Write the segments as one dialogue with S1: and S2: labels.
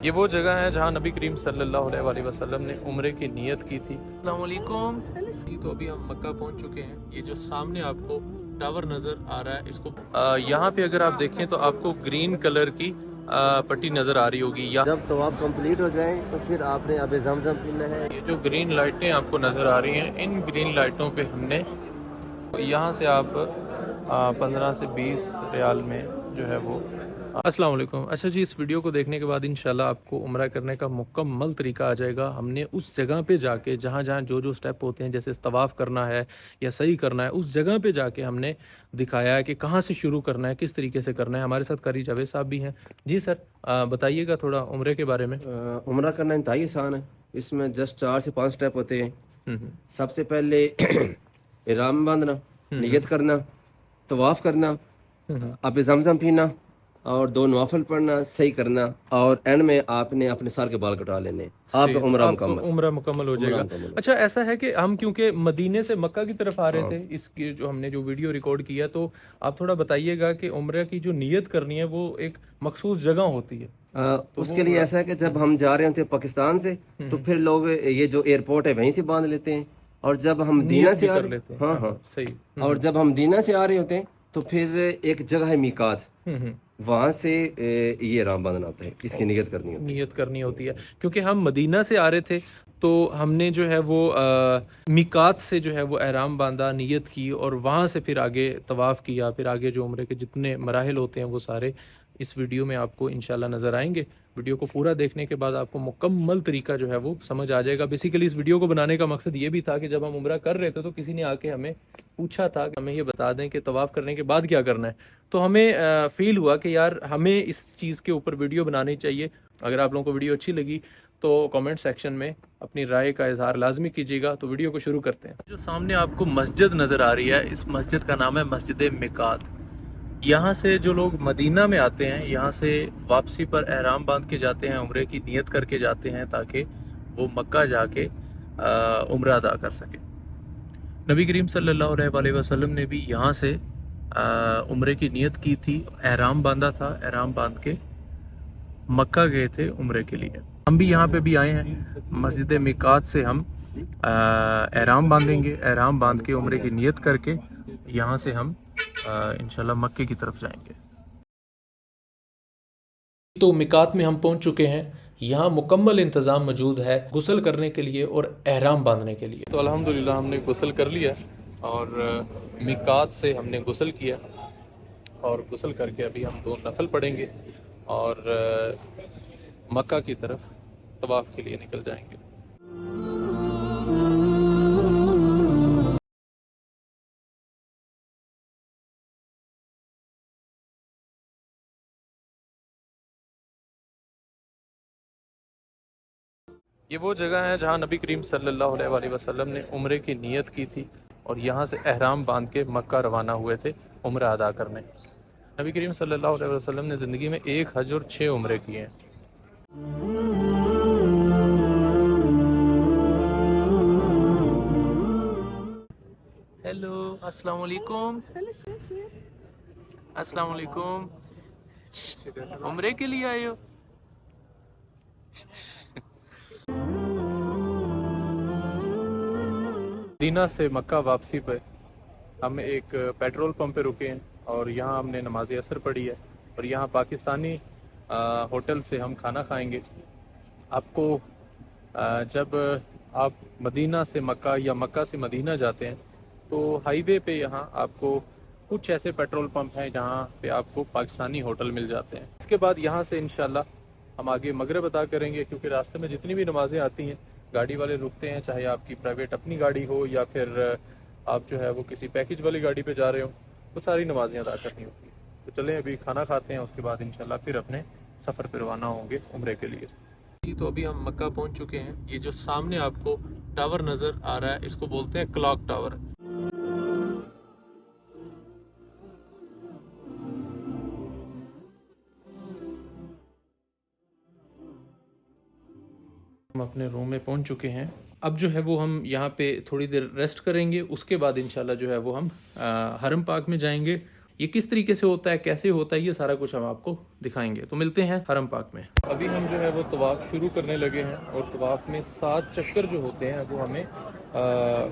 S1: یہ وہ جگہ ہے جہاں نبی کریم صلی اللہ علیہ وسلم نے عمرے کی نیت کی تھی۔ السلام علیکم۔ تو ابھی ہم مکہ پہنچ چکے ہیں۔ یہ جو سامنے آپ کو ٹاور نظر آ رہا ہے، اس کو یہاں پہ اگر آپ دیکھیں تو آپ کو گرین کلر کی پٹی نظر آ رہی ہوگی۔
S2: جب طواف کمپلیٹ ہو جائیں تو پھر آپ نے آب زمزم پینا ہے۔
S1: یہ جو گرین لائٹیں آپ کو نظر آ رہی ہیں، ان گرین لائٹوں پہ ہم نے یہاں سے آپ 15 سے 20 ریال میں جو ہے وہ۔ السلام علیکم۔ اچھا جی، اس ویڈیو کو دیکھنے کے بعد انشاءاللہ آپ کو عمرہ کرنے کا مکمل طریقہ آ جائے گا۔ ہم نے اس جگہ پہ جا کے جہاں جو سٹیپ ہوتے ہیں، جیسے طواف کرنا ہے یا صحیح کرنا ہے، اس جگہ پہ جا کے ہم نے دکھایا ہے کہ کہاں سے شروع کرنا ہے، کس طریقے سے کرنا ہے۔ ہمارے ساتھ قاری جاوید صاحب بھی ہیں۔ جی سر، بتائیے گا تھوڑا عمرے کے بارے میں۔
S2: عمرہ کرنا انتہائی آسان ہے۔ اس میں جسٹ 4 سے 5 سٹیپ ہوتے ہیں۔ سب سے پہلے احرام باندھنا، نیت کرنا، طواف کرنا، آب زمزم پینا اور 2 نوافل پڑھنا، صحیح کرنا، اور اینڈ میں آپ نے اپنے سر کے بال کٹا لینے۔ آپ کا عمرہ مکمل،
S1: عمرہ مکمل ہو جائے گا۔ اچھا، ایسا ہے کہ ہم کیونکہ مدینے سے مکہ کی طرف آ رہے تھے، اس کی جو ہم نے جو ویڈیو ریکارڈ کیا، تو آپ تھوڑا بتائیے گا کہ عمرہ کی جو نیت کرنی ہے وہ ایک مخصوص جگہ ہوتی ہے۔
S2: اس کے لیے ایسا ہے کہ جب ہم جا رہے ہوتے ہیں پاکستان سے تو پھر لوگ یہ جو ایئرپورٹ ہے وہیں سے باندھ لیتے ہیں، اور جب ہم مدینہ سے آ رہے ہیں، ہاں
S1: صحیح،
S2: اور جب ہم مدینہ سے آ رہے ہوتے ہیں تو پھر ایک جگہ ہے میقات، وہاں سے یہ احرام باندھنا ہوتا ہے، اس کی نیت کرنی ہوتی ہے۔
S1: کیونکہ ہم مدینہ سے آ رہے تھے تو ہم نے جو ہے وہ میقات سے جو ہے وہ احرام باندھا، نیت کی، اور وہاں سے پھر آگے طواف کیا، پھر آگے جو عمرے کے جتنے مراحل ہوتے ہیں وہ سارے اس ویڈیو میں آپ کو انشاءاللہ نظر آئیں گے۔ ویڈیو کو پورا دیکھنے کے بعد آپ کو مکمل طریقہ جو ہے وہ سمجھ آ جائے گا۔ بیسیکلی اس ویڈیو کو بنانے کا مقصد یہ بھی تھا کہ جب ہم عمرہ کر رہے تھے تو کسی نے آ کے ہمیں پوچھا تھا کہ ہمیں یہ بتا دیں کہ طواف کرنے کے بعد کیا کرنا ہے، تو ہمیں فیل ہوا کہ یار ہمیں اس چیز کے اوپر ویڈیو بنانی چاہیے۔ اگر آپ لوگوں کو ویڈیو اچھی لگی تو کامنٹ سیکشن میں اپنی رائے کا اظہار لازمی کیجیے گا۔ تو ویڈیو کو شروع کرتے ہیں۔ جو سامنے آپ کو مسجد نظر آ رہی ہے، اس مسجد کا نام ہے مسجد میقات۔ یہاں سے جو لوگ مدینہ میں آتے ہیں، یہاں سے واپسی پر احرام باندھ کے جاتے ہیں، عمرے کی نیت کر کے جاتے ہیں تاکہ وہ مکہ جا کے عمرہ ادا کر سکیں۔ نبی کریم صلی اللہ علیہ وسلم نے بھی یہاں سے عمرے کی نیت کی تھی، احرام باندھا تھا، احرام باندھ کے مکہ گئے تھے عمرے کے لیے۔ ہم بھی یہاں پہ بھی آئے ہیں، مسجد میقات سے ہم احرام باندھیں گے، احرام باندھ کے عمرے کی نیت کر کے یہاں سے ہم انشاءاللہ مکے کی طرف جائیں گے۔ تو میقات میں ہم پہنچ چکے ہیں۔ یہاں مکمل انتظام موجود ہے غسل کرنے کے لیے اور احرام باندھنے کے لیے۔ تو الحمدللہ ہم نے غسل کر لیا اور میقات سے ہم نے غسل کیا، اور غسل کر کے ابھی ہم 2 نفل پڑھیں گے اور مکہ کی طرف طواف کے لیے نکل جائیں گے۔ یہ وہ جگہ ہے جہاں نبی کریم صلی اللہ علیہ وسلم نے عمرے کی نیت کی تھی اور یہاں سے احرام باندھ کے مکہ روانہ ہوئے تھے عمرہ ادا کرنے۔ نبی کریم صلی اللہ علیہ وسلم نے زندگی میں 1 حج اور 6 عمرے کیے ہیں۔ ہیلو، السلام علیکم۔ السلام علیکم۔ عمرے کے لیے آئے ہو؟ مدینہ سے مکہ واپسی پہ ہم ایک پیٹرول پمپ پہ رکے ہیں اور یہاں ہم نے نماز عصر پڑھی ہے، اور یہاں پاکستانی ہوٹل سے ہم کھانا کھائیں گے۔ آپ کو جب آپ مدینہ سے مکہ یا مکہ سے مدینہ جاتے ہیں تو ہائی وے پہ یہاں آپ کو کچھ ایسے پیٹرول پمپ ہیں جہاں پہ آپ کو پاکستانی ہوٹل مل جاتے ہیں۔ اس کے بعد یہاں سے انشاءاللہ ہم آگے مغرب ادا کریں گے، کیونکہ راستے میں جتنی بھی نمازیں آتی ہیں گاڑی والے رکتے ہیں، چاہے آپ کی پرائیویٹ اپنی گاڑی ہو یا پھر آپ جو ہے وہ کسی پیکج والی گاڑی پہ جا رہے ہو، تو ساری نمازیں ادا کرنی ہوتی ہیں۔ تو چلیں ابھی کھانا کھاتے ہیں، اس کے بعد انشاءاللہ پھر اپنے سفر پہ روانہ ہوں گے عمرے کے لیے۔ تو ابھی ہم مکہ پہنچ چکے ہیں۔ یہ جو سامنے آپ کو ٹاور نظر آ رہا ہے، اس کو بولتے ہیں کلاک ٹاور۔ ہم اپنے روم میں پہنچ چکے ہیں۔ اب جو ہے وہ ہم یہاں پہ تھوڑی دیر ریسٹ کریں گے، اس کے بعد انشاءاللہ جو ہے وہ ہم حرم پاک میں جائیں گے ये किस तरीके से होता है, कैसे होता है, ये सारा कुछ हम आपको दिखाएंगे। तो मिलते हैं हरम पाक में। अभी हम जो है वो तवाफ़ शुरू करने लगे हैं और तवाफ़ में 7 चक्कर जो होते हैं वो हमें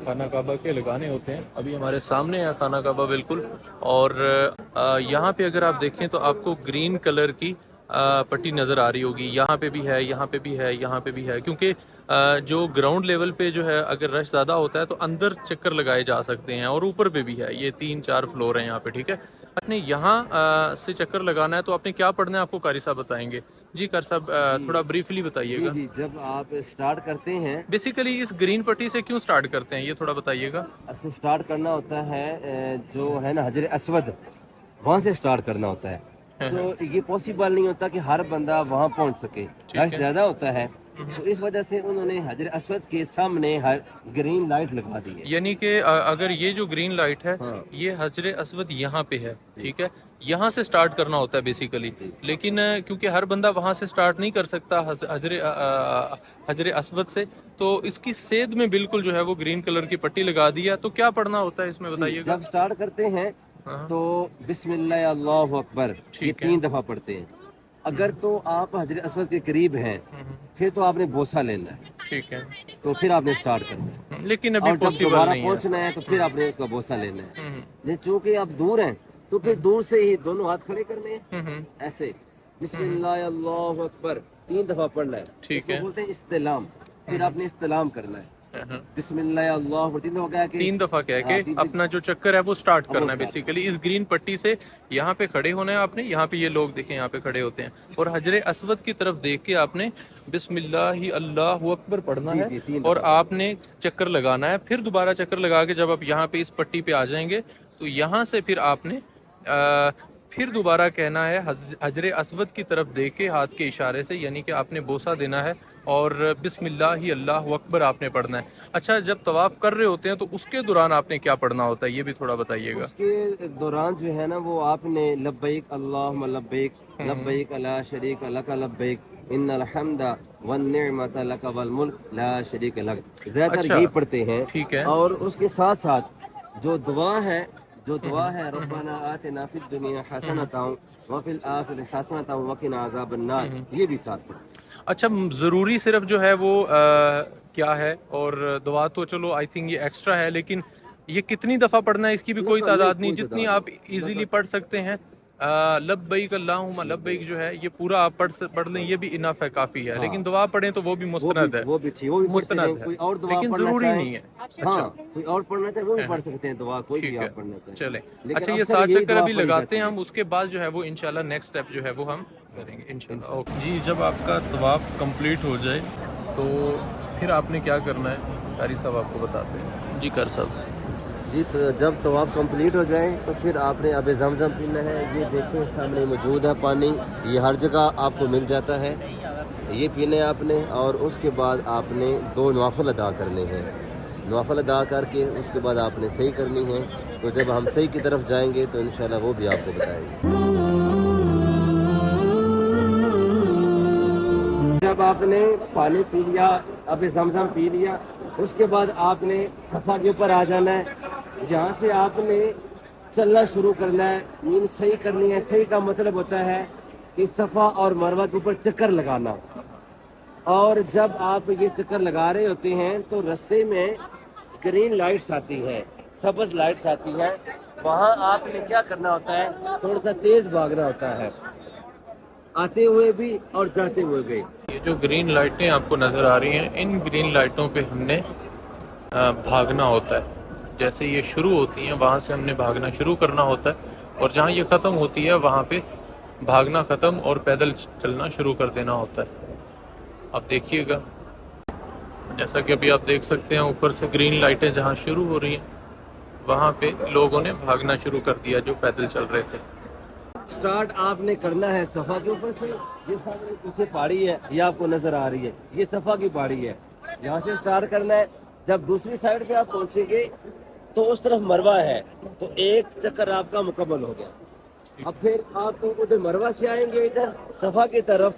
S1: खाना काबा के लगाने होते हैं। अभी हमारे सामने है खाना काबा बिल्कुल, और यहाँ पे अगर आप देखें तो आपको ग्रीन कलर की पट्टी नज़र आ रही होगी। यहाँ पे भी है, यहाँ पे भी है, यहाँ पे भी है, क्योंकि जो ग्राउंड लेवल पे जो है अगर रश ज़्यादा होता है तो अंदर चक्कर लगाए जा सकते हैं, और ऊपर पे भी है। ये 3-4 फ्लोर हैं यहाँ पे, ठीक है। आपने यहाँ से चक्कर लगाना है तो आपने क्या पढ़ना है, आपको कारी साहब बताएंगे। जी कार साहब थोड़ा ब्रीफली बताइएगा।
S2: जी, जब आप स्टार्ट करते हैं,
S1: बेसिकली इस ग्रीन पट्टी से क्यों स्टार्ट करते हैं, ये थोड़ा बताइएगा।
S2: ऐसे स्टार्ट करना होता है जो है ना हजर अस्वद, वहाँ से स्टार्ट करना होता है। तो ये पॉसिबल नहीं होता कि हर बंदा वहाँ पहुँच सके, रश ज़्यादा होता है, तो इस वजह से उन्होंने हजर अस्वद के सामने हर ग्रीन लाइट लगा दी है।
S1: यानी कि अगर ये जो ग्रीन लाइट है ये हजर अस्वद यहाँ पे है, ठीक है, यहाँ से स्टार्ट करना होता है बेसिकली। लेकिन क्योंकि हर बंदा वहाँ से स्टार्ट नहीं कर सकता हजर अस्वद से, तो इसकी सेध में बिल्कुल जो है वो ग्रीन कलर की पट्टी लगा दी है। तो क्या पढ़ना होता है इसमें बताइएगा।
S2: जब स्टार्ट करते हैं तो बिस्मिल्लाह अल्लाहु अकबर ये 3 दफा पढ़ते हैं। अगर तो आप हजर अस्वद के करीब हैं फिर तो आपने बोसा लेना है,
S1: ठीक है,
S2: तो फिर आपने स्टार्ट करना है।
S1: लेकिन अभी
S2: और जब
S1: पॉसिबल
S2: दोबारा
S1: नहीं है।
S2: पहुंचना है तो फिर आपने उसका बोसा लेना है। लेकिन चूंकि आप दूर हैं तो फिर दूर से ही दोनों हाथ खड़े करने हैं, ऐसे बिस्मिल्लाह अल्लाहु अकबर 3 दफा पढ़ना है।
S1: ठीक
S2: इसको
S1: है।
S2: बोलते हैं इस्तिलाम। फिर आपने इस्तिलाम करना है, बिस्मिल्लाह अल्लाहु अकबर 3 दफा कह के
S1: 3 दफा कह के अपना जो चक्कर है वो स्टार्ट करना है बेसिकली। इस ग्रीन पट्टी से यहाँ पे खड़े होना है आपने। यहाँ पे ये लोग देखें यहाँ पे खड़े होते हैं, और हजरे अस्वद की तरफ देख के आपने बिस्मिल्लाह अल्लाहु अकबर पढ़ना है और आपने चक्कर लगाना है। फिर दोबारा चक्कर लगा के जब आप यहाँ पे इस पट्टी पे आ जाएंगे तो यहाँ से फिर आपने फिर दोबारा कहना है हजरे अस्वद की तरफ देख के हाथ के इशारे से, यानी कि आपने बोसा देना है और बिस्मिल्लाह अल्लाहु अकबर आपने पढ़ना है। अच्छा, जब तवाफ़ कर रहे होते हैं तो उसके दौरान आपने क्या पढ़ना होता है, ये भी थोड़ा बताइएगा।
S2: उसके दौरान जो है ना वो आपने लब्बैक अल्लाहुम्मा लब्बैक लब्बैक ला शरीक लक लब्बैक इन्नल हम्दा वन निअमत लक वल मुल्क ला शरीक लक, ज़्यादातर यही पढ़ते हैं।
S1: ठीक है।
S2: और उसके साथ साथ जो दुआ है रब्बना आतिना फिद दुनिया हसनतन व फिल आखिरति हसनतन व क़िना अज़ाबन नार, ये भी साथ पढ़ते हैं।
S1: अच्छा, ज़रूरी सिर्फ जो है वो क्या है, और दुआ तो चलो आई थिंक ये एक्स्ट्रा है, लेकिन ये कितनी दफ़ा पढ़ना है इसकी भी कोई तादाद नहीं, जितनी आप इजीली पढ़ सकते हैं। लब्बैक अल्लाहुम्मा लब्बैक जो है ये पूरा आप पढ़ लें, ये भी इनफ है, काफ़ी है। लेकिन दुआ पढ़ें तो वो भी मुस्तनद है,
S2: वो भी ठीक, वो भी
S1: मुस्तनद है,
S2: कोई और दुआ
S1: लेकिन
S2: पढ़ना
S1: ज़रूरी
S2: चाहे,
S1: नहीं है।
S2: हाँ, कोई और पढ़ना चाहे वो भी पढ़ सकते हैं दुआ, कोई भी
S1: ठीक है,
S2: आप पढ़ना चाहे।
S1: चले।
S2: लेकिन
S1: अच्छा, ये
S2: अक्सर
S1: 7
S2: यही
S1: चक्कर
S2: दुआ
S1: अभी
S2: पढ़ी
S1: लगाते
S2: जाती
S1: हैं
S2: है।
S1: हम, उसके बाद जो है वो इंशाल्लाह नेक्स्ट स्टेप जो है वो हम करेंगे इंशाल्लाह। ओके जी, जब आपका तवाफ़ कंप्लीट हो जाए तो फिर आपने क्या करना है, कारी साहब आपको बताते हैं। जी कर साहब।
S2: जी, तो जब तवाफ़ कंप्लीट हो जाए तो फिर आपने अब ज़मज़म पीना है। ये देखें सामने मौजूद है पानी, ये हर जगह आपको मिल जाता है, ये पीने आपने। और उसके बाद आपने 2 नवाफिल अदा करने हैं। नवाफिल अदा करके उसके बाद आपने सही करनी है। तो जब हम सही की तरफ जाएंगे तो इंशाल्लाह वो भी आपको बताएंगे। जब आपने पानी पी लिया, अब ज़मज़म पी लिया, उसके बाद आपने सफ़ा के ऊपर आ जाना है। यहाँ से आपने चलना शुरू करना है, मीन सही करनी है। सही का मतलब होता है कि सफ़ा और मरवा के ऊपर चक्कर लगाना। और जब आप ये चक्कर लगा रहे होते हैं तो रास्ते में ग्रीन लाइट्स आती हैं, सब्ज़ लाइट्स आती हैं, वहाँ आपने क्या करना होता है, थोड़ा सा तेज़ भागना होता है, आते हुए भी और जाते हुए भी।
S1: ये जो ग्रीन लाइटें आपको नज़र आ रही हैं, इन ग्रीन लाइटों पे हमने भागना होता है। जैसे ये शुरू होती हैं वहाँ से हमने भागना शुरू करना होता है, और जहाँ ये ख़त्म होती है वहाँ पे भागना ख़त्म और पैदल चलना शुरू कर देना होता है। आप देखिएगा, जैसा कि अभी आप देख सकते हैं ऊपर से ग्रीन लाइटें जहाँ शुरू हो रही हैं वहाँ पे लोगों ने भागना शुरू कर दिया जो पैदल चल रहे थे।
S2: स्टार्ट आपने करना है सफ़ा के ऊपर से। ये सामने पीछे पहाड़ी है, ये आपको नजर आ रही है, ये सफ़ा की पहाड़ी है, यहाँ से स्टार्ट करना है। जब दूसरी साइड पे आप पहुंचेंगे तो उस तरफ मरवा है, तो एक चक्कर आपका मुकम्मल हो गया। अब फिर आप उधर मरवा से आएंगे इधर सफ़ा की तरफ,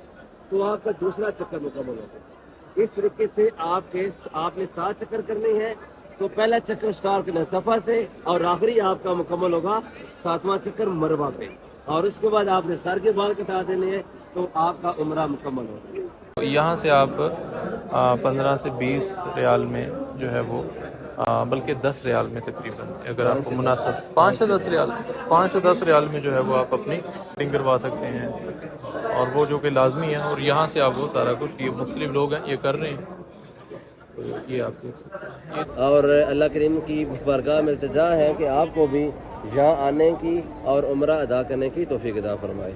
S2: तो आपका दूसरा चक्कर मुकम्मल हो गया। इस तरीके से आपने 7 चक्कर करने हैं تو پہلا چکر سٹارٹ کرنا صفا سے اور آخری آپ کا مکمل ہوگا 7واں چکر مروہ پہ، اور اس کے بعد آپ نے سر کے بال کٹا دینے ہیں تو آپ کا عمرہ مکمل ہوگا۔
S1: یہاں سے آپ 15 سے 20 ریال میں جو ہے وہ بلکہ 10 ریال میں تقریباً اگر آپ کو مناسب 5 سے 10 ریال میں جو ہے وہ آپ اپنی فٹنگ کروا سکتے ہیں، اور وہ جو کہ لازمی ہے، اور یہاں سے آپ وہ سارا کچھ یہ مختلف لوگ ہیں یہ کر رہے ہیں، تو یہ آپ دیکھ سکتے ہیں۔
S2: اور اللہ کریم کی بارگاہ میں التجا ہے کہ آپ کو بھی یہاں آنے کی اور عمرہ ادا کرنے کی توفیق عطا فرمائے۔